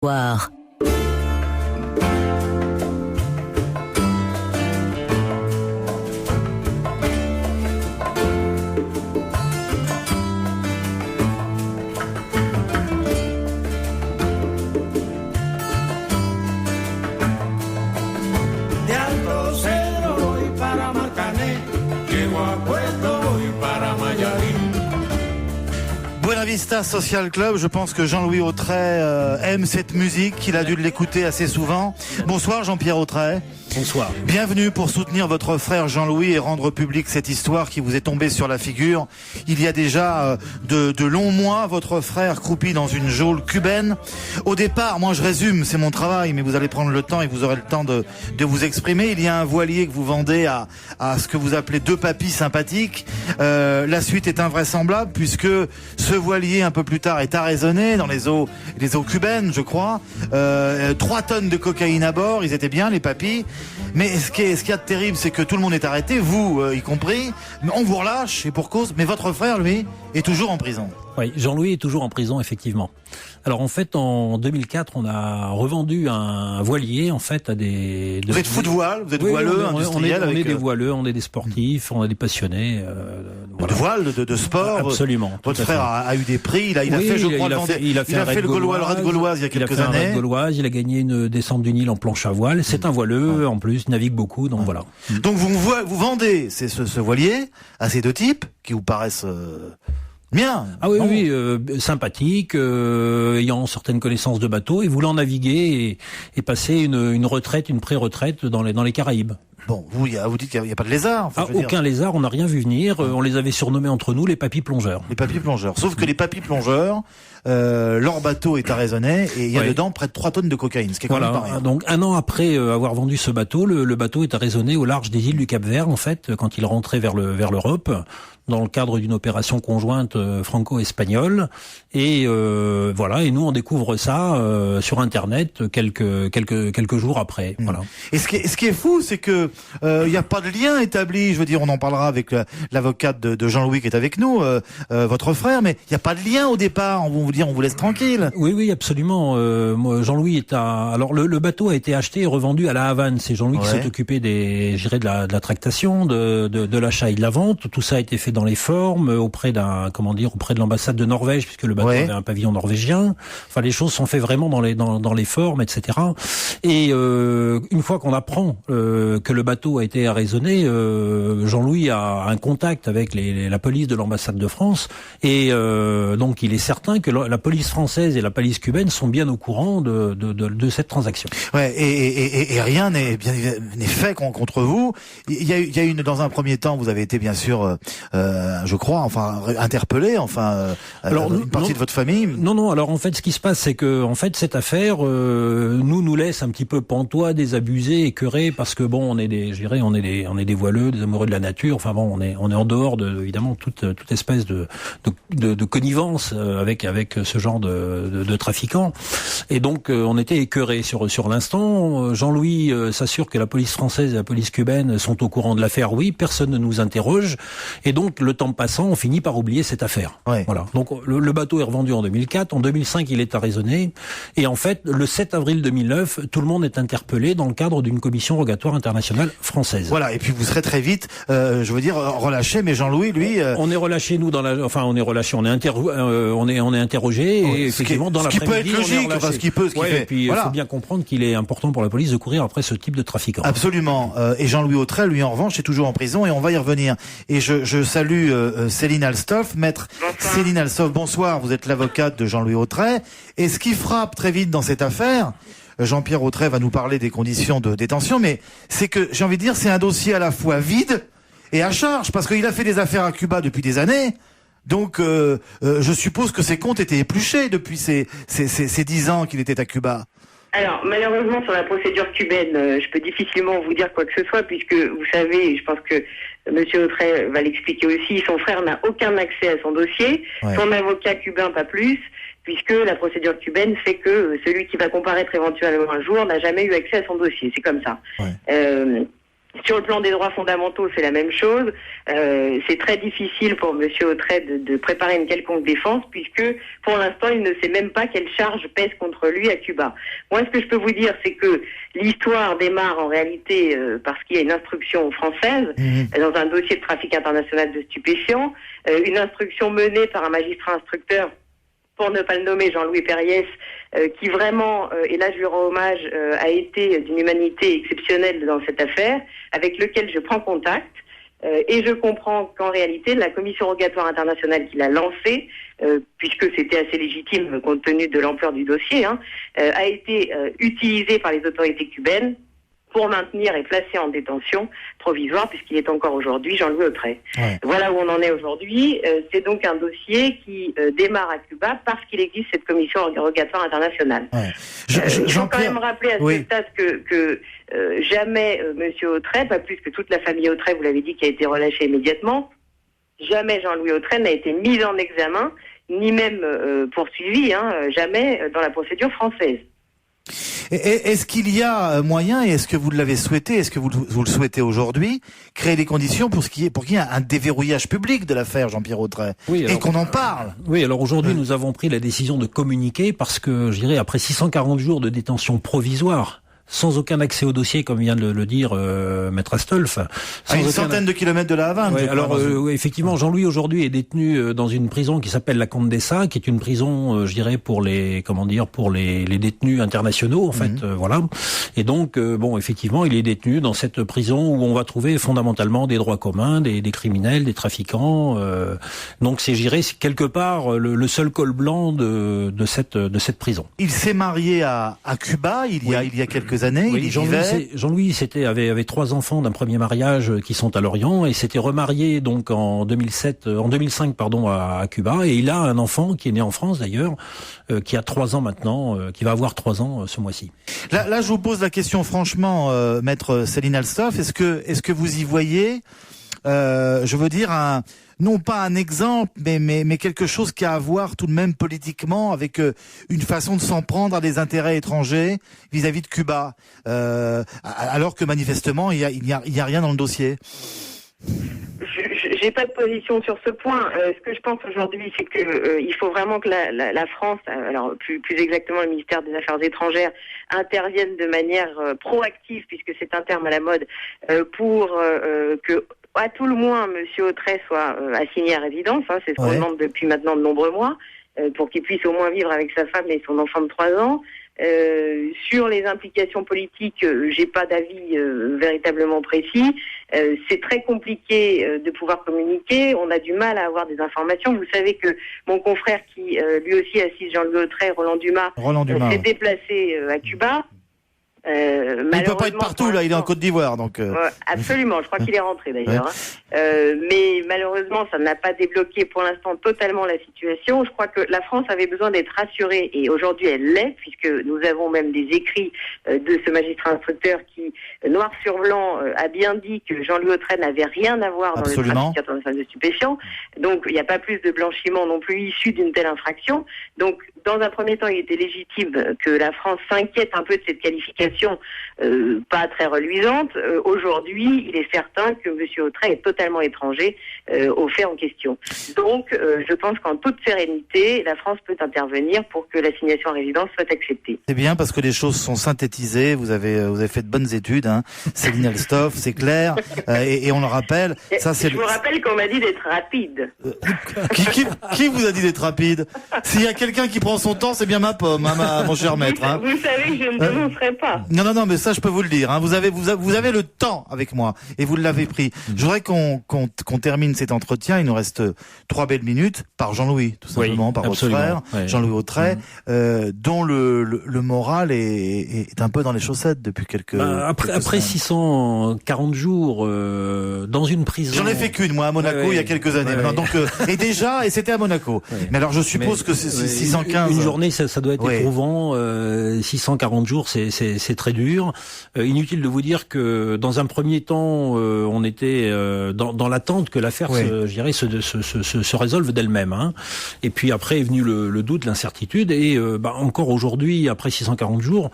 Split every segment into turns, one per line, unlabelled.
Soir.
Buena Vista Social Club, je pense que Jean-Louis Autret aime cette musique, qu'il a dû l'écouter assez souvent. Bonsoir Jean-Pierre Autret.
Bonsoir.
Bienvenue pour soutenir votre frère Jean-Louis et rendre public cette histoire qui vous est tombée sur la figure. Il y a déjà de longs mois, votre frère croupi dans une geôle cubaine. Au départ, moi je résume, c'est mon travail, mais vous allez prendre le temps et vous aurez le temps de vous exprimer. Il y a un voilier que vous vendez à ce que vous appelez deux papis sympathiques. La suite est invraisemblable puisque ce voilier un peu plus tard est arraisonné dans les eaux cubaines, je crois. 3 tonnes de cocaïne à bord, ils étaient bien les papis. Mais ce qu'il y a de terrible, c'est que tout le monde est arrêté, vous y compris. On vous relâche et pour cause. Mais votre frère, lui, est toujours en prison.
Oui, Jean-Louis est toujours en prison, effectivement. Alors en fait, en 2004, on a revendu un voilier en fait à des.
Vous êtes fou de voile, vous êtes voileux, industriel.
On est des voileux, on est des sportifs, on est des passionnés.
Voilà. De voile, de sport.
Absolument.
Votre frère a eu des prix. Il a fait, je crois, il a fait le Raid Gauloise il y a quelques années.
Raid Gauloise, il a gagné une descente du Nil en planche à voile. C'est un voileux, en plus, il navigue beaucoup, donc voilà.
Donc vous vendez ce voilier à ces deux types qui vous paraissent bien.
Ah oui, sympathique, ayant certaines connaissances de bateau et voulant naviguer et passer une retraite, une pré-retraite dans les Caraïbes.
Bon, vous dites qu'il n'y a pas de lézard. Enfin,
aucun lézard, on n'a rien vu venir. On les avait surnommés entre nous les papis plongeurs.
Les papis plongeurs. Sauf que les papis plongeurs, leur bateau est arraisonné et il y a dedans près de 3 tonnes de cocaïne, ce qui est quand même pas rien.
Donc 1 an après avoir vendu ce bateau, le bateau est arraisonné au large des îles du Cap-Vert, en fait, quand il rentrait vers l'Europe, dans le cadre d'une opération conjointe franco-espagnole. Et voilà. Et nous, on découvre ça sur Internet quelques jours après. Voilà.
Et ce qui est fou, c'est que il n'y a pas de lien établi. Je veux dire, on en parlera avec l'avocate de Jean-Louis qui est avec nous, votre frère. Mais il n'y a pas de lien au départ. On va vous dire, on vous laisse tranquille.
Oui, absolument. Moi, Jean-Louis alors le bateau a été acheté et revendu à La Havane. C'est Jean-Louis qui s'est occupé de la tractation, de l'achat et de la vente. Tout ça a été fait dans les formes auprès de l'ambassade de Norvège, puisque le bateau avait un pavillon norvégien. Enfin, les choses sont faites vraiment dans les formes, etc. Et une fois qu'on apprend que le bateau a été arraisonné, Jean-Louis a un contact avec la police de l'ambassade de France, et donc il est certain que la police française et la police cubaine sont bien au courant de cette transaction.
Ouais, et rien n'est fait contre vous. Il y a eu dans un premier temps, vous avez été bien sûr, je crois, interpellé, une partie de votre famille.
Non. Alors en fait, ce qui se passe, c'est que en fait cette affaire nous laisse un petit peu pantois, désabusés, écœurés, parce que bon, on est des voileux, des amoureux de la nature. Enfin bon, on est en dehors évidemment toute espèce de connivence avec ce genre de trafiquants. Et donc on était écœurés sur l'instant. Jean-Louis s'assure que la police française et la police cubaine sont au courant de l'affaire. Oui, personne ne nous interroge. Et donc le temps passant, on finit par oublier cette affaire. Ouais. Voilà. Donc le bateau est revendu en 2004. En 2005, il est arraisonné. Et en fait, le 7 avril 2009, tout le monde est interpellé dans le cadre d'une commission rogatoire internationale française.
Voilà. Et puis vous serez très vite, relâché. Mais Jean-Louis, lui,
on est relâché on est relâché. On est interrogé. Et effectivement, dans l'après-midi,
on est relâché. Ce qui peut être logique.
Et puis il faut bien comprendre qu'il est important pour la police de courir après ce type de trafiquants.
Absolument. Et Jean-Louis Autret, lui en revanche, est toujours en prison et on va y revenir. Et je salue Céline Alstoff, maître Céline Alstoff. Bonsoir. Vous êtes l'avocate de Jean-Louis Autret. Et ce qui frappe très vite dans cette affaire, Jean-Pierre Autret va nous parler des conditions de détention, mais c'est que, j'ai envie de dire, c'est un dossier à la fois vide et à charge, parce qu'il a fait des affaires à Cuba depuis des années. Donc, je suppose que ses comptes étaient épluchés depuis ces 10 ans qu'il était à Cuba.
Alors, malheureusement, sur la procédure cubaine, je peux difficilement vous dire quoi que ce soit, puisque, vous savez, je pense que Monsieur Autret va l'expliquer aussi, son frère n'a aucun accès à son dossier, son avocat cubain pas plus, puisque la procédure cubaine fait que celui qui va comparaître éventuellement un jour n'a jamais eu accès à son dossier. C'est comme ça. Sur le plan des droits fondamentaux, c'est la même chose. C'est très difficile pour Monsieur Autrey de préparer une quelconque défense, puisque pour l'instant, il ne sait même pas quelle charge pèse contre lui à Cuba. Moi, ce que je peux vous dire, c'est que l'histoire démarre en réalité parce qu'il y a une instruction française dans un dossier de trafic international de stupéfiants, une instruction menée par un magistrat instructeur, pour ne pas le nommer, Jean-Louis Perriès, qui vraiment, et là je lui rends hommage, a été d'une humanité exceptionnelle dans cette affaire, avec lequel je prends contact, et je comprends qu'en réalité, la commission rogatoire internationale qui l'a lancée, puisque c'était assez légitime compte tenu de l'ampleur du dossier, a été utilisée par les autorités cubaines pour maintenir et placer en détention provisoire, puisqu'il est encore aujourd'hui Jean-Louis Autrey. Ouais. Voilà où on en est aujourd'hui. C'est donc un dossier qui démarre à Cuba parce qu'il existe cette commission rogatoire internationale. Ouais. Il faut quand même rappeler à ce stade que jamais Monsieur Autrey, pas plus que toute la famille Autrey, vous l'avez dit, qui a été relâchée immédiatement, jamais Jean-Louis Autrey n'a été mis en examen, ni même poursuivi, jamais dans la procédure française.
Est-ce qu'il y a moyen, et est-ce que vous l'avez souhaité, est-ce que vous le souhaitez aujourd'hui, créer les conditions pour qu'il y ait un déverrouillage public de l'affaire Jean-Pierre Autrey, et qu'on en parle?
Oui, alors aujourd'hui nous avons pris la décision de communiquer parce que, je dirais, après 640 jours de détention provisoire, sans aucun accès au dossier, comme vient de le dire Maître Astolf.
À une centaine de kilomètres de la Havane.
Ouais, alors effectivement, Jean-Louis aujourd'hui est détenu dans une prison qui s'appelle la Condesa, qui est une prison, je dirais, pour les détenus internationaux, en fait, voilà. Et donc, effectivement, il est détenu dans cette prison où on va trouver fondamentalement des droits communs, des criminels, des trafiquants. Donc, je dirais, c'est quelque part le seul col blanc de cette prison.
Il s'est marié à Cuba il y a quelques années.
Oui, Jean-Louis avait 3 enfants d'un premier mariage qui sont à Lorient et s'était remarié donc en 2005 à Cuba, et il a un enfant qui est né en France d'ailleurs, qui a 3 ans maintenant, qui va avoir 3 ans ce mois-ci.
Là, je vous pose la question franchement, Maître Céline Alstoff, est-ce que vous y voyez, je veux dire, non pas un exemple, mais quelque chose qui a à voir tout de même politiquement avec une façon de s'en prendre à des intérêts étrangers vis-à-vis de Cuba, alors que manifestement il y a rien dans le dossier.
J'ai pas de position sur ce point. Ce que je pense aujourd'hui, c'est que il faut vraiment que la France, alors plus exactement le ministère des Affaires étrangères, intervienne de manière proactive, puisque c'est un terme à la mode, pour que à tout le moins, Monsieur Autrey soit assigné à résidence, c'est ce qu'on demande depuis maintenant de nombreux mois, pour qu'il puisse au moins vivre avec sa femme et son enfant de 3 ans. Sur les implications politiques, j'ai pas d'avis véritablement précis. C'est très compliqué de pouvoir communiquer. On a du mal à avoir des informations. Vous savez que mon confrère qui lui aussi assiste Jean-Louis Autrey, Roland Dumas s'est déplacé à Cuba.
Il ne peut pas être partout, là, il est en Côte d'Ivoire, donc.
Absolument, je crois qu'il est rentré d'ailleurs. Mais malheureusement, ça n'a pas débloqué pour l'instant totalement la situation. Je crois que la France avait besoin d'être rassurée, et aujourd'hui elle l'est, puisque nous avons même des écrits de ce magistrat instructeur qui, noir sur blanc, a bien dit que Jean-Louis Autrey n'avait rien à voir dans le trafic international de stupéfiants. Donc il n'y a pas plus de blanchiment non plus issu d'une telle infraction. Donc dans un premier temps, il était légitime que la France s'inquiète un peu de cette qualification pas très reluisante. Aujourd'hui, il est certain que M. Autrey est totalement étranger aux faits en question. Donc, je pense qu'en toute sérénité, la France peut intervenir pour que l'assignation à résidence soit acceptée.
C'est bien parce que les choses sont synthétisées. Vous avez fait de bonnes études, Céline Alstoff, c'est clair. Et on le rappelle.
Je vous rappelle qu'on m'a dit d'être rapide.
Qui vous a dit d'être rapide? S'il y a quelqu'un qui prend son temps, c'est bien ma pomme, mon cher maître.
Vous savez que je ne dénoncerai pas.
Non, mais ça, je peux vous le dire. Vous avez le temps avec moi, et vous l'avez pris. Je voudrais qu'on termine cet entretien. Il nous reste 3 belles minutes par Jean-Louis, tout simplement, par votre frère, Jean-Louis Autrey, dont le moral est un peu dans les chaussettes depuis quelques.
Après 640 jours dans une prison.
J'en ai fait qu'une, moi, à Monaco, il y a quelques années. Donc, et c'était à Monaco. Mais alors, je suppose que 615 15.
Une journée, ça doit être éprouvant. 640 jours, c'est très dur. Inutile de vous dire que dans un premier temps, on était dans l'attente que l'affaire se résolve d'elle-même. Hein. Et puis après est venu le doute, l'incertitude. Et encore aujourd'hui, après 640 jours,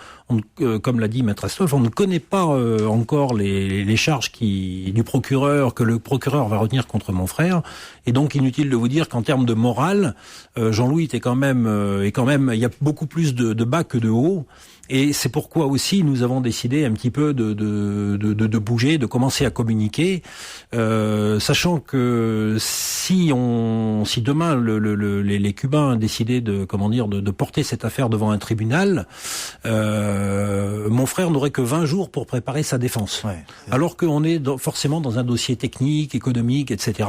comme l'a dit Maître Astolphe, on ne connaît pas encore les charges du procureur, que le procureur va retenir contre mon frère. Et donc inutile de vous dire qu'en termes de morale, Jean-Louis était quand même, il y a beaucoup plus de bas que de haut. Et c'est pourquoi aussi nous avons décidé un petit peu de bouger, de commencer à communiquer, sachant que si demain les Cubains décidaient de porter cette affaire devant un tribunal, mon frère n'aurait que 20 jours pour préparer sa défense. Ouais, alors qu'on est forcément dans un dossier technique, économique, etc.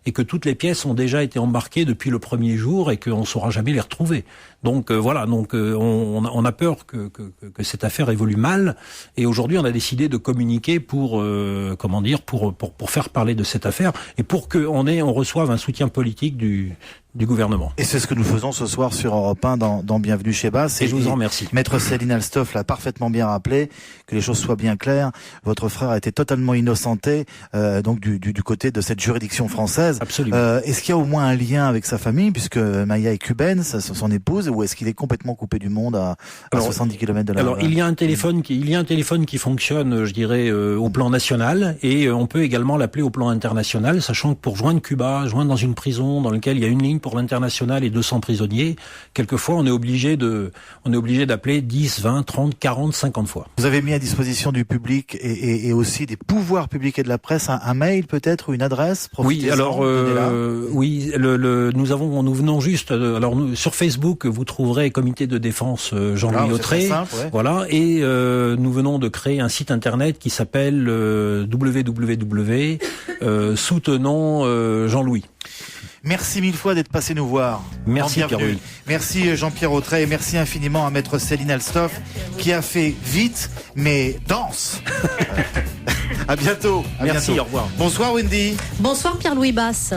et que toutes les pièces ont déjà été embarquées depuis le premier jour et qu'on ne saura jamais les retrouver. Donc on a peur que cette affaire évolue mal, et aujourd'hui on a décidé de communiquer pour faire parler de cette affaire et pour qu'on reçoive un soutien politique du gouvernement.
Et c'est ce que nous faisons ce soir sur Europe 1 dans Bienvenue chez Basse.
Et je vous en remercie.
Maître Céline Alstoff l'a parfaitement bien rappelé, que les choses soient bien claires. Votre frère a été totalement innocenté donc du côté de cette juridiction française.
Absolument.
Est-ce qu'il y a au moins un lien avec sa famille, puisque Maya est cubaine, son épouse, ou est-ce qu'il est complètement coupé du monde à 70 km de là?
Alors il y a un téléphone qui fonctionne, je dirais, au plan national, et on peut également l'appeler au plan international, sachant que pour joindre Cuba, joindre dans une prison dans laquelle il y a une ligne pour l'international et 200 prisonniers, quelquefois on est obligé d'appeler 10, 20, 30, 40, 50 fois.
Vous avez mis à disposition du public et aussi des pouvoirs publics et de la presse un mail peut-être, ou une adresse?
Oui, alors nous venons juste, sur Facebook vous trouverez Comité de défense Jean-Louis Autrey, voilà, et nous venons de créer un site internet qui s'appelle soutenons Jean-Louis.
Merci mille fois d'être passé nous voir.
Merci Pierre-Louis.
Merci Jean-Pierre Autrey, et merci infiniment à Maître Céline Alstoff qui a fait vite mais dense. À bientôt.
Merci, au revoir.
Bonsoir Wendy.
Bonsoir Pierre-Louis Basse.